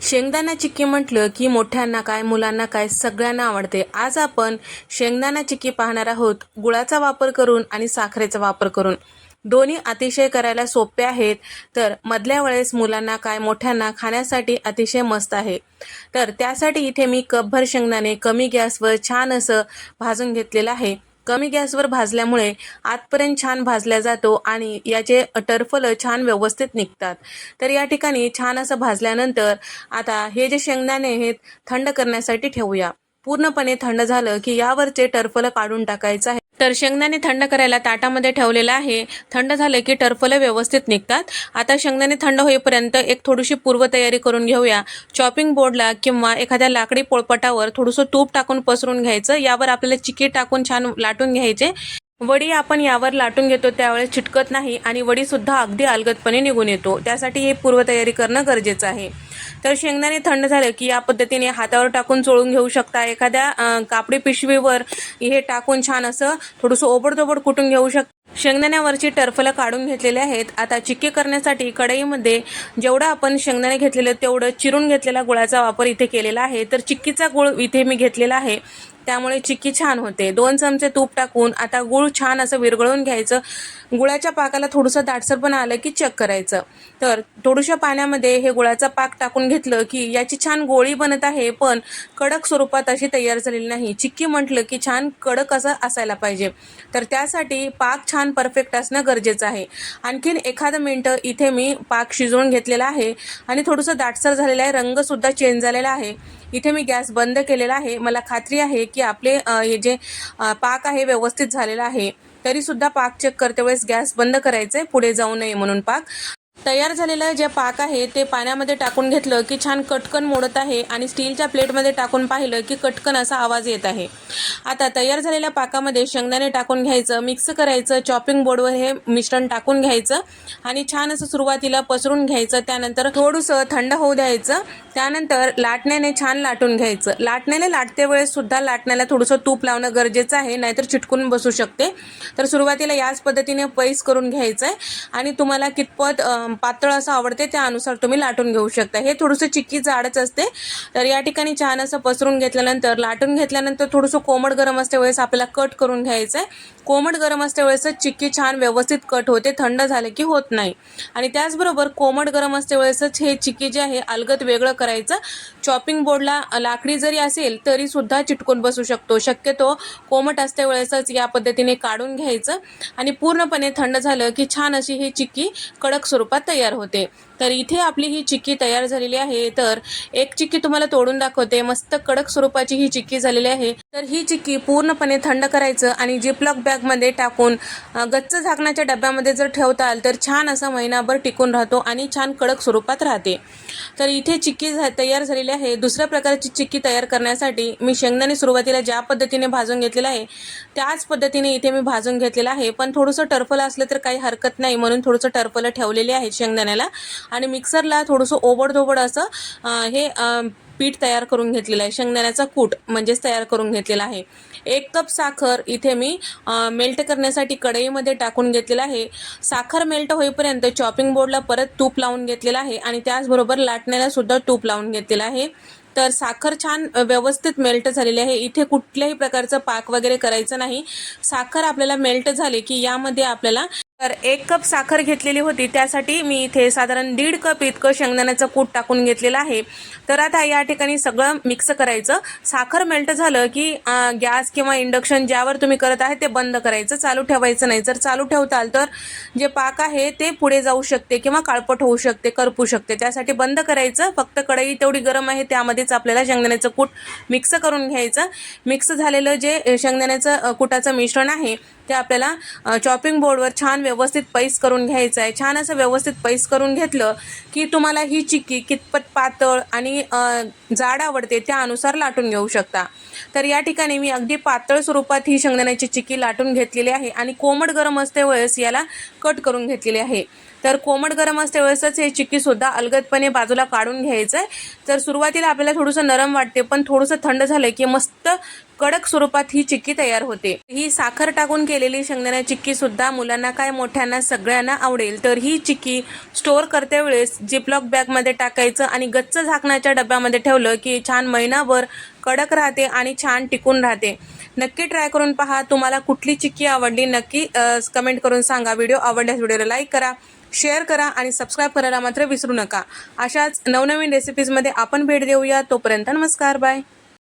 शेंगदाणा चिक्की म्हटलं की मोठ्यांना काय मुलांना काय सगळ्यांना आवडते। आज आपण शेंगदाणा चिक्की पाहणार आहोत, गुळाचा वापर करून आणि साखरेचा वापर करून। दोन्ही अतिशय करायला सोपे आहेत, तर मधल्या वेळेस मुलांना काय मोठ्यांना खाण्यासाठी अतिशय मस्त आहे। तर त्यासाठी इथे मी कपभर शेंगदाणे कमी गॅसवर छान असं भाजून घेतलेलं आहे। कमी गॅसवर भाजल्यामुळे आतपर्यंत छान भाजला जातो आणि याचे टरफल छान व्यवस्थित निघतात। तर या ठिकाणी छान असं भाजल्यानंतर आता हे जे शेंगदाणे आहेत थंड करण्यासाठी ठेवूया। पूर्णपणे थंड झालं की यावरचे टरफल काढून टाकायचं आहे। तर शेंगदाणे थंड करायला ताटामध्ये ठेवलेलं आहे। थंड झाले की टरफल व्यवस्थित निघतात। आता शेंगदाणे थंड होईपर्यंत एक थोडीशी पूर्वतयारी करून घेऊया। चॉपिंग बोर्डला किंवा एखाद्या लाकडी पोळपाटावर थोडंसं तूप टाकून पसरून घ्यायचं। यावर आपल्याला चिकी टाकून छान लाटून घ्यायचे। वडी आपण यावर लाटून घेतो त्यावेळेस चिटकत नाही आणि वडी सुद्धा अगदी अलगदपणे निघून येतो। त्यासाठी हे पूर्वतयारी करणं गरजेचं आहे। तर शेंगदाणे थंड झाले की या पद्धतीने हातावर टाकून चोळून घेऊ शकता। एखाद्या कापडी पिशवीवर हे टाकून छान असं थोडंसं ओबडधोबड कुटून घेऊ शकता। शेंगदाण्यावरची टरफलं काढून घेतलेले आहेत। आता चिक्की करण्यासाठी कढईमध्ये जेवढा आपण शेंगदाणे घेतलेले तेवढं चिरून घेतलेला गुळाचा वापर इथे केलेला आहे। तर चिक्कीचा गुळ इथे मी घेतलेला आहे, त्यामुळे चिक्की छान होते। 2 चमचे तूप टाकून आता गुळ छान असं विरघळून घ्यायचं। गुळाच्या पाकाला थोडंसं दाटसरपण आलं की चेक करायचं। तर थोड्याशा पाण्यामध्ये हे गुळाचा पाक टाकून घेतलं की याची छान गोळी बनत आहे, पण कडक स्वरूपात अशी तयार झालेली नाही। चिक्की म्हटलं की छान कडक असं असायला पाहिजे, तर त्यासाठी पाक छान परफेक्ट असणं गरजेचं आहे। आणखीन एखादं मिनिट इथे मी पाक शिजवून घेतलेला आहे आणि थोडंसं दाटसर झालेला आहे, रंग सुद्धा चेंज झालेला आहे। इथे मी गॅस बंद केलेला आहे। मला खात्री आहे की आपले हे जे पाक आहे व्यवस्थित झालेला आहे। तरी सुद्धा पाक चेक करते वेळेस गॅस बंद करायचा आहे, पुढे जाऊ नये म्हणून। पाक तयार झालेलं जे पाक आहे ते पाण्यामध्ये टाकून घेतलं की छान कटकन मोडत आहे आणि स्टीलच्या प्लेटमध्ये टाकून पाहिलं की कटकन असा आवाज येत आहे। आता तयार झालेल्या पाकामध्ये शेंगदाणे टाकून घ्यायचं, मिक्स करायचं। चॉपिंग बोर्डवर हे मिश्रण टाकून घ्यायचं आणि छान असं सुरुवातीला पसरून घ्यायचं। त्यानंतर थोडंसं थंड होऊ द्यायचं। त्यानंतर लाटण्याने छान लाटून घ्यायचं। लाटण्याने लाटते वेळेस सुद्धा लाटण्याला थोडंसं तूप लावणं गरजेचं आहे, नाहीतर चिटकून बसू शकते। तर सुरुवातीला याच पद्धतीने पैस करून घ्यायचं आहे आणि तुम्हाला कितपत पातळ असं आवडते त्यानुसार तुम्ही लाटून घेऊ शकता। हे थोडंसं चिक्की जाडच असते। तर या ठिकाणी छान असं पसरून घेतल्यानंतर लाटून घेतल्यानंतर थोडंसं कोमट गरम असते वेळेस आपल्याला कट करून घ्यायचं आहे। कोमट गरम असते वेळेस चिक्की छान व्यवस्थित कट होते, थंड झाले की होत नाही। आणि त्याचबरोबर कोमट गरम असते वेळेसच हे चिक्की जे आहे अलगद वेगळं करायचं। चॉपिंग बोर्डला लाकडी जरी असेल तरी सुद्धा चिटकून बसू शकतो। शक्यतो कोमट असते वेळेसच या पद्धतीने काढून घ्यायचं आणि पूर्णपणे थंड झालं की छान अशी ही चिक्की कडक स्वरूपात तयार होते। तर इथे आपली ही चिक्की तयार झालेली आहे। तर एक चिक्की तुम्हाला तोडून दाखवते, मस्त कडक स्वरूपाची ही चिक्की झालेली आहे। तर ही चिक्की पूर्णपणे थंड करायचं आणि जिपलॉक बॅगमध्ये टाकून गच्च झाकणाच्या डब्यामध्ये जर ठेवताल तर छान असा महिनाभर टिकून राहतो आणि छान कडक स्वरूपात राहते। तर इथे चिक्की तयार झालेली आहे। दुसऱ्या प्रकारची चिक्की तयार करण्यासाठी मी शेंगदाणे सुरुवातीला ज्या पद्धतीने भाजून घेतलेला आहे त्याच पद्धतीने इथे मी भाजून घेतलेला आहे, पण थोडंसं टरफल असलं तर काही हरकत नाही म्हणून थोडंसं टरफल ठेवलेले आहे शेंगदाण्याला। आणि मिक्सरला थोडंसं ओबडधोबड असं हे पीठ तयार करून घेतलेलं आहे। शेंगदाण्याचा कूट म्हणजेच तयार करून घेतलेला आहे। 1 कप साखर इथे मी मेल्ट करण्यासाठी कढईमध्ये टाकून घेतलेला आहे। साखर मेल्ट होईपर्यंत चॉपिंग बोर्डला परत तूप लावून घेतलेलं आहे आणि त्याचबरोबर लाटण्याला सुद्धा तूप लावून घेतलेलं आहे। तर साखर छान व्यवस्थित मेल्ट झालेली आहे। इथे कुठल्याही प्रकारचं पाक वगैरे करायचं नाही। साखर आपल्याला मेल्ट झाली की यामध्ये आपल्याला 1 कप साखर घेतलेली होती, त्यासाठी मी इथे साधारण 1.5 कप इतकं शेंगदाण्याचं कूट टाकून घेतलेलं आहे। तर आता या ठिकाणी सगळं मिक्स करायचं। साखर मेल्ट झालं की गॅस किंवा इंडक्शन ज्यावर तुम्ही करत आहे ते बंद करायचं, चालू ठेवायचं नाही। जर चालू ठेवताल तर जे पाक आहे ते पुढे जाऊ शकते किंवा काळपट होऊ शकते, करपू शकते, त्यासाठी बंद करायचं। फक्त कढई तेवढी गरम आहे त्यामध्येच आपल्याला शेंगदाण्याचं कूट मिक्स करून घ्यायचं। मिक्स झालेलं जे शेंगदाण्याचं कुटाचं मिश्रण आहे ते आपल्याला चॉपिंग बोर्डवर छान व्यवस्थित पैस करून घ्यायचं आहे। छान असं व्यवस्थित पैस करून घेतलं की तुम्हाला ही चिक्की कितपत पातळ आणि जाड आवडते त्यानुसार लाटून घेऊ शकता। तर या ठिकाणी मी अगदी पातळ स्वरूपात ही शेंगदाण्याची चिक्की लाटून घेतलेली आहे आणि कोमट गरम असते वेळेस याला कट करून घेतलेली आहे। तर कोमट गरम असते वेळेसच हे चिक्कीसुद्धा अलगदपणे बाजूला काढून घ्यायचं आहे. तर सुरुवातीला आपल्याला थोडंसं नरम वाटते, पण थोडंसं थंड झालं की मस्त कडक स्वरूपात ही चिक्की तयार होते. ही साखर टाकून केलेली शेंगदाणा चिक्की सुद्धा मुलांना काय मोठ्यांना सगळ्यांना आवडेल. तर ही चिक्की स्टोअर करते वेळेस जिपलॉक बॅगमध्ये टाकायचं आणि गच्च झाकणाच्या डब्यामध्ये ठेवलं की छान महिनाभर कडक राहते आणि छान टिकून राहते. नक्की ट्राय करून पहा. तुम्हाला कुठली चिक्की आवडली नक्की कमेंट करून सांगा. व्हिडिओ आवडल्यास व्हिडिओला लाईक करा, शेअर करा आणि सबस्क्राईब करायला मात्र विसरू नका. अशाच नवनवीन रेसिपीजमध्ये आपण भेट देऊया. तोपर्यंत नमस्कार, बाय.